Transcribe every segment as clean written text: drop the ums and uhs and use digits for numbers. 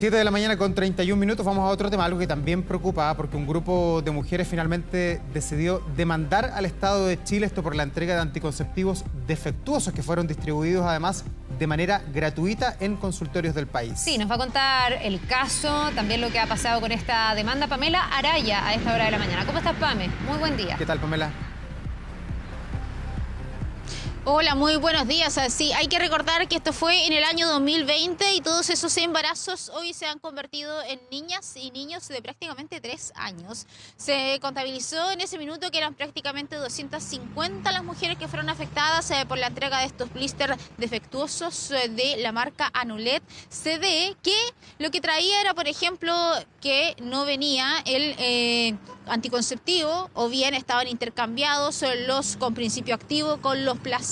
7 de la mañana con 31 minutos, vamos a otro tema, algo que también preocupa, porque un grupo de mujeres finalmente decidió demandar al Estado de Chile esto por la entrega de anticonceptivos defectuosos que fueron distribuidos además de manera gratuita en consultorios del país. Sí, nos va a contar el caso, también lo que ha pasado con esta demanda Pamela Araya a esta hora de la mañana. ¿Cómo estás, Pame? Muy buen día. ¿Qué tal, Pamela? Hola, muy buenos días. Sí, hay que recordar que esto fue en el año 2020 y todos esos embarazos hoy se han convertido en niñas y niños de prácticamente 3 años. Se contabilizó en ese minuto que eran prácticamente 250 las mujeres que fueron afectadas por la entrega de estos blisters defectuosos de la marca Anulet CD, que lo que traía era, por ejemplo, que no venía el anticonceptivo o bien estaban intercambiados los con principio activo con los placebo.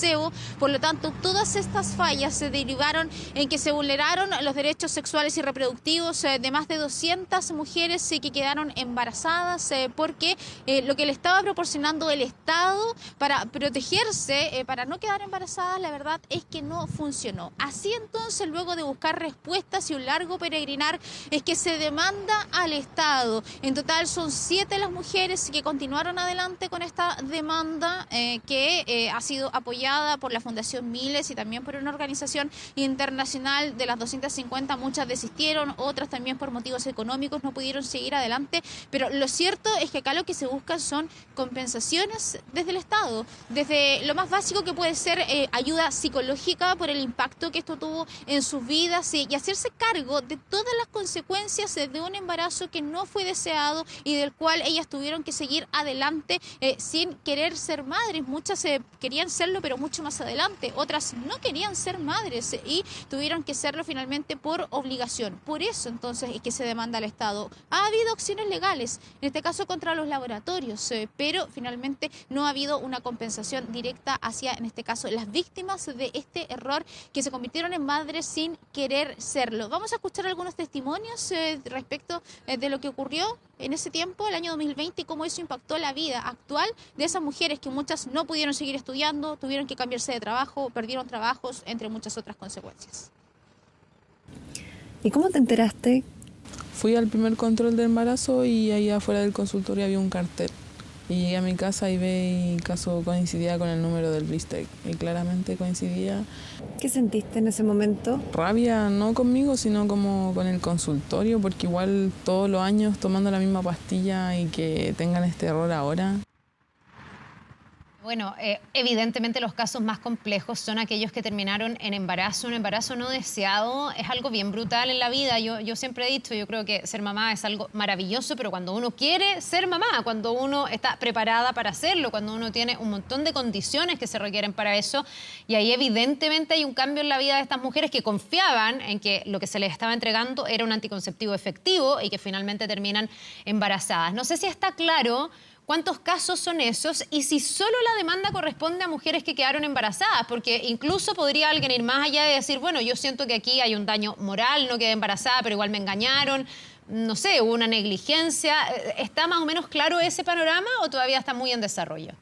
Por lo tanto, todas estas fallas se derivaron en que se vulneraron los derechos sexuales y reproductivos de más de 200 mujeres que quedaron embarazadas porque lo que le estaba proporcionando el Estado para protegerse, para no quedar embarazadas, la verdad es que no funcionó. Así entonces, luego de buscar respuestas y un largo peregrinar, es que se demanda al Estado. En total son 7 las mujeres que continuaron adelante con esta demanda que ha sido apoyada por la Fundación Miles y también por una organización internacional. De las 250, muchas desistieron, otras también por motivos económicos no pudieron seguir adelante, pero lo cierto es que acá lo que se buscan son compensaciones desde el Estado, desde lo más básico que puede ser ayuda psicológica por el impacto que esto tuvo en sus vidas y hacerse cargo de todas las consecuencias de un embarazo que no fue deseado y del cual ellas tuvieron que seguir adelante sin querer ser madres. Muchas querían serlo, pero mucho más adelante. Otras no querían ser madres y tuvieron que serlo finalmente por obligación. Por eso entonces es que se demanda al Estado. Ha habido acciones legales, en este caso contra los laboratorios, pero finalmente no ha habido una compensación directa hacia, en este caso, las víctimas de este error que se convirtieron en madres sin querer serlo. Vamos a escuchar algunos testimonios respecto de lo que ocurrió en ese tiempo, el año 2020, y cómo eso impactó la vida actual de esas mujeres que muchas no pudieron seguir estudiando, tuvieron que cambiarse de trabajo, perdieron trabajos, entre muchas otras consecuencias. ¿Y cómo te enteraste? Fui al primer control de embarazo y ahí afuera del consultorio había un cartel. Y llegué a mi casa y vi el caso coincidía con el número del blister y claramente coincidía. ¿Qué sentiste en ese momento? Rabia no conmigo, sino como con el consultorio, porque igual todos los años tomando la misma pastilla y que tengan este error ahora. Bueno, evidentemente los casos más complejos son aquellos que terminaron en embarazo. Un embarazo no deseado es algo bien brutal en la vida. Yo siempre he dicho, yo creo que ser mamá es algo maravilloso, pero cuando uno quiere ser mamá, cuando uno está preparada para hacerlo, cuando uno tiene un montón de condiciones que se requieren para eso, y ahí evidentemente hay un cambio en la vida de estas mujeres que confiaban en que lo que se les estaba entregando era un anticonceptivo efectivo y que finalmente terminan embarazadas. No sé si está claro ¿cuántos casos son esos? Y si solo la demanda corresponde a mujeres que quedaron embarazadas, porque incluso podría alguien ir más allá de decir, bueno, yo siento que aquí hay un daño moral, no quedé embarazada, pero igual me engañaron, no sé, hubo una negligencia. ¿Está más o menos claro ese panorama o todavía está muy en desarrollo?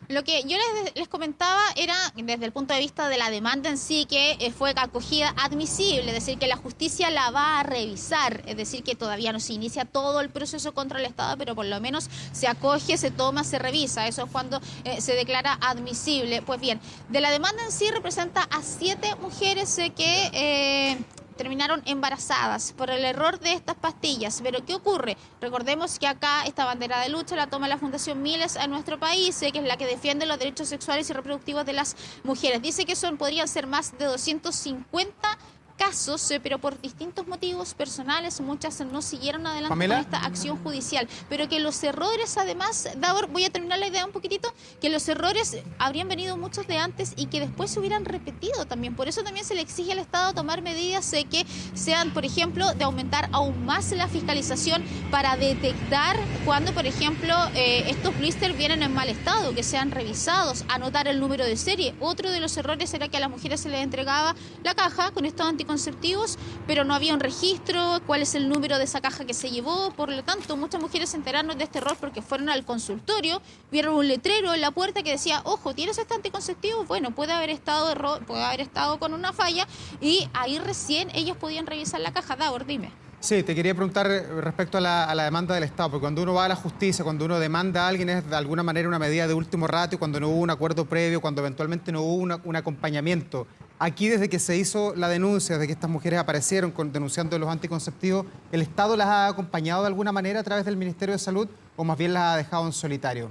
Lo que yo les comentaba era desde el punto de vista de la demanda en sí, que fue acogida admisible, es decir, que la justicia la va a revisar, es decir, que todavía no se inicia todo el proceso contra el Estado, pero por lo menos se acoge, se toma, se revisa. Eso es cuando se declara admisible. Pues bien, de la demanda en sí representa a 7 mujeres que terminaron embarazadas por el error de estas pastillas. Pero ¿qué ocurre? Recordemos que acá esta bandera de lucha la toma la Fundación Miles en nuestro país, que es la que defiende los derechos sexuales y reproductivos de las mujeres. Dice que podrían ser más de 250 casos, pero por distintos motivos personales muchas no siguieron adelante Pamela, con esta acción judicial, pero que los errores además, Davor, voy a terminar la idea un poquitito, que los errores habrían venido muchos de antes y que después se hubieran repetido también. Por eso también se le exige al Estado tomar medidas que sean, por ejemplo, de aumentar aún más la fiscalización para detectar cuando, por ejemplo, estos blisters vienen en mal estado, que sean revisados, anotar el número de serie. Otro de los errores era que a las mujeres se les entregaba la caja con estos anticonceptivos anticonceptivos, pero no había un registro, cuál es el número de esa caja que se llevó. Por lo tanto, muchas mujeres se enteraron de este error porque fueron al consultorio, vieron un letrero en la puerta que decía, ojo, ¿tienes este anticonceptivo? Bueno, puede haber estado con una falla, y ahí recién ellas podían revisar la caja. Davor, dime. Sí, te quería preguntar respecto a la demanda del Estado, porque cuando uno va a la justicia, cuando uno demanda a alguien, es de alguna manera una medida de último ratio, cuando no hubo un acuerdo previo, cuando eventualmente no hubo un acompañamiento. Aquí, desde que se hizo la denuncia, desde que estas mujeres aparecieron denunciando los anticonceptivos, ¿el Estado las ha acompañado de alguna manera a través del Ministerio de Salud o más bien las ha dejado en solitario?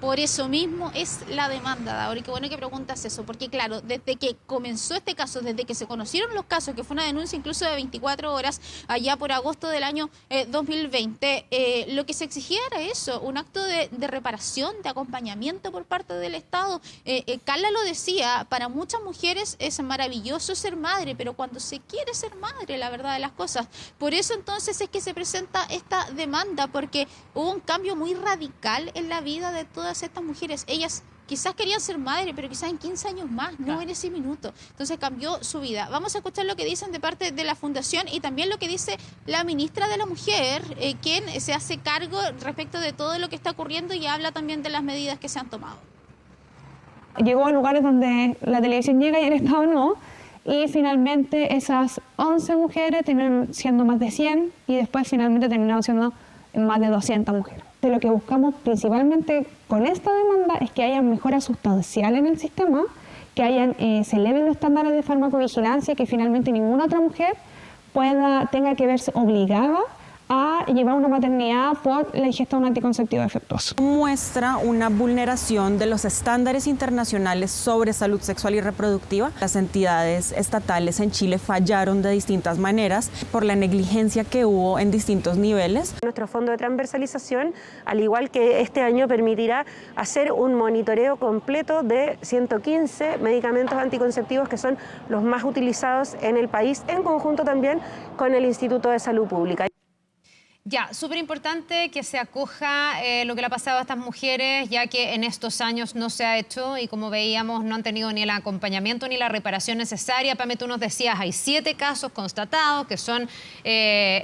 Por eso mismo es la demanda, Davor, y qué bueno que preguntas eso, porque claro, desde que comenzó este caso, desde que se conocieron los casos, que fue una denuncia incluso de 24 horas, allá por agosto del año 2020, lo que se exigía era eso, un acto de reparación, de acompañamiento por parte del Estado. Carla lo decía, para muchas mujeres es maravilloso ser madre, pero cuando se quiere ser madre, la verdad de las cosas. Por eso entonces es que se presenta esta demanda, porque hubo un cambio muy radical en la vida de todas estas mujeres. Ellas quizás querían ser madre, pero quizás en 15 años más, no en ese minuto. Entonces cambió su vida. Vamos a escuchar lo que dicen de parte de la Fundación y también lo que dice la ministra de la Mujer, quien se hace cargo respecto de todo lo que está ocurriendo y habla también de las medidas que se han tomado. Llegó a lugares donde la televisión llega y el Estado no, y finalmente esas 11 mujeres terminaron siendo más de 100 y después finalmente terminaron siendo más de 200 mujeres. De lo que buscamos principalmente con esta demanda es que haya mejoras sustanciales en el sistema, que se eleven los estándares de farmacovigilancia, que finalmente ninguna otra mujer tenga que verse obligada a llevar una maternidad por la ingesta de un anticonceptivo defectuoso. Muestra una vulneración de los estándares internacionales sobre salud sexual y reproductiva. Las entidades estatales en Chile fallaron de distintas maneras por la negligencia que hubo en distintos niveles. Nuestro fondo de transversalización, al igual que este año, permitirá hacer un monitoreo completo de 115 medicamentos anticonceptivos que son los más utilizados en el país, en conjunto también con el Instituto de Salud Pública. Ya, súper importante que se acoja lo que le ha pasado a estas mujeres, ya que en estos años no se ha hecho y como veíamos no han tenido ni el acompañamiento ni la reparación necesaria. Pame, tú nos decías, hay 7 casos constatados que son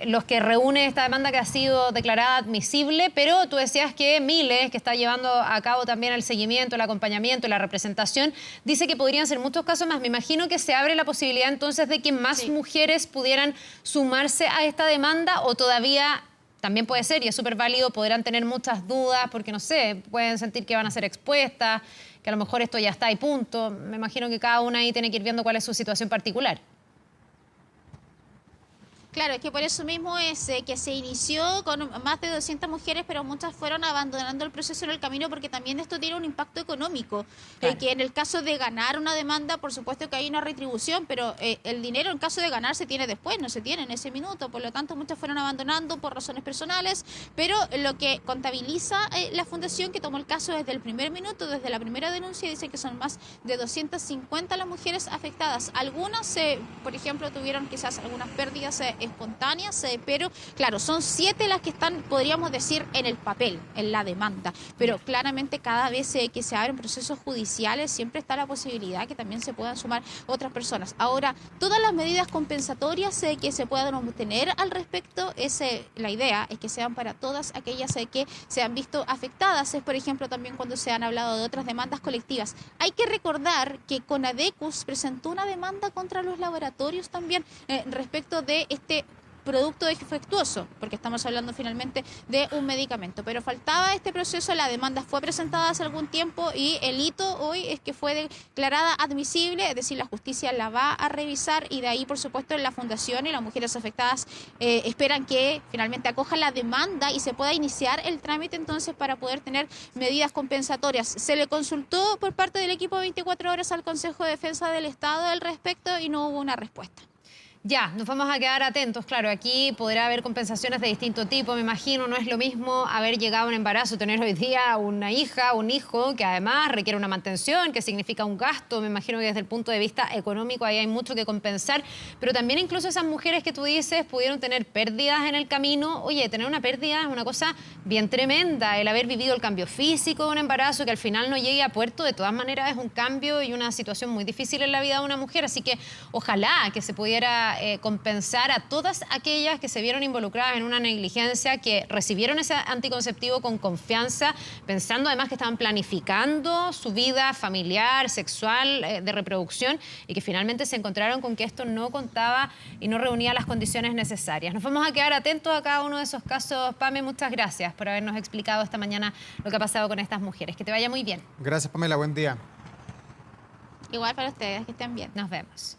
los que reúne esta demanda que ha sido declarada admisible, pero tú decías que Miles, que está llevando a cabo también el seguimiento, el acompañamiento, la representación, dice que podrían ser muchos casos más. Me imagino que se abre la posibilidad entonces de que más mujeres pudieran sumarse a esta demanda, o todavía... También puede ser, y es súper válido, podrán tener muchas dudas porque, no sé, pueden sentir que van a ser expuestas, que a lo mejor esto ya está y punto. Me imagino que cada una ahí tiene que ir viendo cuál es su situación particular. Claro, es que por eso mismo es que se inició con más de 200 mujeres, pero muchas fueron abandonando el proceso en el camino porque también esto tiene un impacto económico. Claro. Que en el caso de ganar una demanda, por supuesto que hay una retribución, pero el dinero en caso de ganar se tiene después, no se tiene en ese minuto. Por lo tanto, muchas fueron abandonando por razones personales, pero lo que contabiliza la Fundación, que tomó el caso desde el primer minuto, desde la primera denuncia, dice que son más de 250 las mujeres afectadas. Algunas, por ejemplo, tuvieron quizás algunas pérdidas espontáneas, pero claro, son 7 las que están, podríamos decir, en el papel, en la demanda, pero claramente cada vez que se abren procesos judiciales siempre está la posibilidad que también se puedan sumar otras personas. Ahora, todas las medidas compensatorias que se puedan obtener al respecto, la idea es que sean para todas aquellas que se han visto afectadas. Es, por ejemplo, también cuando se han hablado de otras demandas colectivas. Hay que recordar que Conadecus presentó una demanda contra los laboratorios también respecto de este producto defectuoso, porque estamos hablando finalmente de un medicamento, pero faltaba este proceso. La demanda fue presentada hace algún tiempo y el hito hoy es que fue declarada admisible, es decir, la justicia la va a revisar y de ahí, por supuesto, la Fundación y las mujeres afectadas esperan que finalmente acoja la demanda y se pueda iniciar el trámite entonces para poder tener medidas compensatorias. Se le consultó por parte del equipo 24 horas al Consejo de Defensa del Estado al respecto y no hubo una respuesta. Ya, nos vamos a quedar atentos. Claro, aquí podrá haber compensaciones de distinto tipo, me imagino. No es lo mismo haber llegado a un embarazo, tener hoy día una hija, un hijo, que además requiere una mantención, que significa un gasto. Me imagino que desde el punto de vista económico ahí hay mucho que compensar. Pero también incluso esas mujeres que tú dices pudieron tener pérdidas en el camino. Oye, tener una pérdida es una cosa bien tremenda. El haber vivido el cambio físico de un embarazo, que al final no llegue a puerto, de todas maneras es un cambio y una situación muy difícil en la vida de una mujer. Así que ojalá que se pudiera compensar a todas aquellas que se vieron involucradas en una negligencia, que recibieron ese anticonceptivo con confianza, pensando además que estaban planificando su vida familiar, sexual, de reproducción, y que finalmente se encontraron con que esto no contaba y no reunía las condiciones necesarias. Nos vamos a quedar atentos a cada uno de esos casos. Pame, muchas gracias por habernos explicado esta mañana lo que ha pasado con estas mujeres. Que te vaya muy bien. Gracias, Pamela. Buen día. Igual para ustedes, que estén bien. Nos vemos.